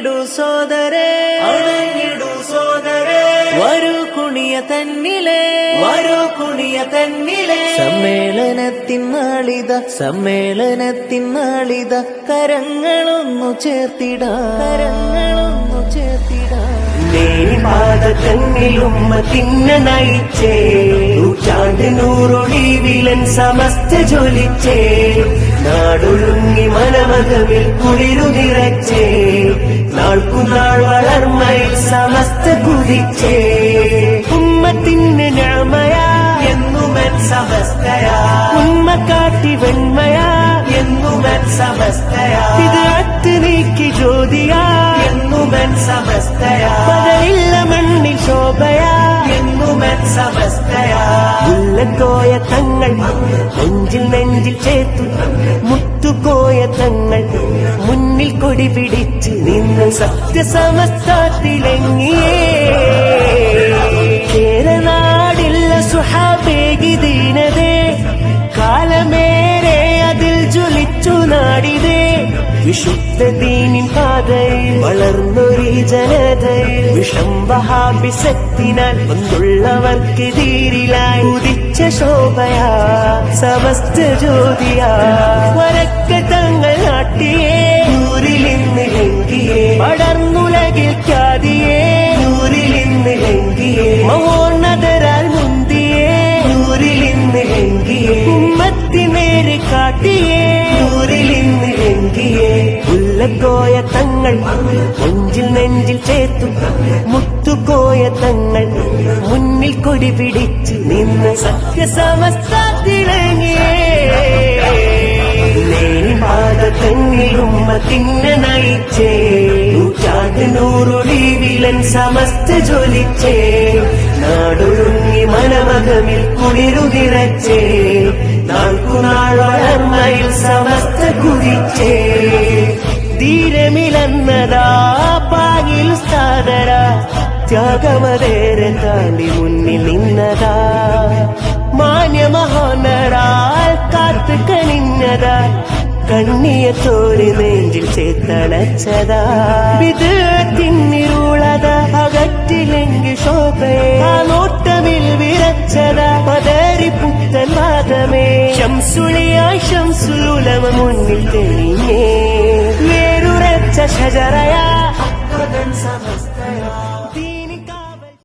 അണഞ്ഞിടു സോദരേ, അണഞ്ഞിടു സോദരേ, വരൂ കുണിയ തന്നിലെ, വരൂ കുണിയ തന്നിലെ. സമ്മേളനത്തിൻ നാളിത, സമ്മേളനത്തിൻ നാളിത, കരങ്ങളൊന്നു ചേർത്തിടാ, കരങ്ങളൊന്നു ചേർത്തിടാ. നേരിപാത തന്നിലുമ്മത്തിന്നെ നയിച്ചേ, നൂറ്റാണ്ട് നൂറൊളിവിലൻ സമസ്ത ജ്വലിച്ചേ, നാടൊഴുങ്ങി മനമകമിൽ കുളിരു നിറച്ചേ, നാൾക്കുനാൾ വളർമ്മയിൽ സമസ്ത കുതിച്ചേ. ഉമ്മത്തിന് ഞാമയാ എന്നുമൻ സമസ്തയാ, ഉമ്മ കാട്ടി വെണ്മയാ എന്നുമൻ സമസ്തയാ, ഇത് അത്ത് നീക്കി ജ്യോതിയാ എന്നുമൻ സമസ്തയാ, പകലില്ല മണ്ണിൽ ശോഭയാ എന്നുമൻ സമസ്തയാ. മുല്ലക്കോയ തങ്ങൾ നെഞ്ചിൽ നെഞ്ചിൽ ചേർത്തു, മുത്തുകോയ തങ്ങൾ മുന്നിൽ കൊടി പിടിച്ച് നിന്ന് സത്യസമസ്തത്തിലെങ്ങിയേ. കേരനാടില്ല സുഹാബേകി ദീനതേ, കാലമേറെ അതിൽ ജ്വലിച്ചു നാടിതേ. വിശുദ്ധ ദീനിൻ പാതയിൽ വളർന്നൊരീ ജനതയിൽ വിഷം വഹാബിസത്തിനാൽ ഒന്നുള്ളവർക്കെതിരിലായി ഉദിച്ച ശോഭയാ സമസ്ത ജ്യോതിയാ. വരക്ക തങ്ങൾ നാട്ടിയേ നൂറിലിന്ന് ലംഘിയേ, പടർന്നുലകിൽ ഖ്യാതിയേ നൂറിലിന്ന് ലംഘിയേ, മഹോന്നതരാൽ മുന്തിയേ നൂറിലിന്ന് ലംഘിയേ, ഉമ്മത്തിനേര് കാട്ടിയേ നൂറിലിന്ന് ലംഘിയേ. മുല്ലക്കോയ തങ്ങൾ നെഞ്ചിൽ നെഞ്ചിൽ ചേർത്തു, മുത്തുകോയ തങ്ങൾ മുന്നിൽ കൊടി പിടിച്ച് നിന്ന് സത്യസമസ്തത്തിലങ്ങിയേ. നേരിപാത തന്നിലുമ്മത്തിന്നെ നയിച്ചേ, നൂറ്റാണ്ട് നൂറൊളിവിലൻ സമസ്ത ജ്വലിച്ചേ, നാടൊഴുങ്ങി മനമകമിൽ കുളിരു നിറച്ചേ, നാൾക്കുനാൾ വളർമ്മയിൽ സമസ്ത കുതിച്ചേ. ധീരമിലന്നതാ പാകിൽ സ്ഥാതര, ത്യാഗമതേരെ താണ്ടി മുന്നിൽ നിന്നതാ, മാന്യമഹോന്നരാൽ കാത്തു കണിഞ്ഞതാ, കണ്ണിയത്തോടെ നെഞ്ചിൽ ചേത്തണച്ചതാ. വിധത്തിന്നിരുളതാ അകറ്റിലെങ്കിൽ ശോഭയെ, ആ നോട്ടമിൽ വിറച്ചതാ പതറി പുത്തൻ വാദമേ. ശംസുളിയായി ശംസുലുലമ മുന്നിൽ തെളിഞ്ഞേ, വേരുറച്ച ഷജറയാ സമസ്ത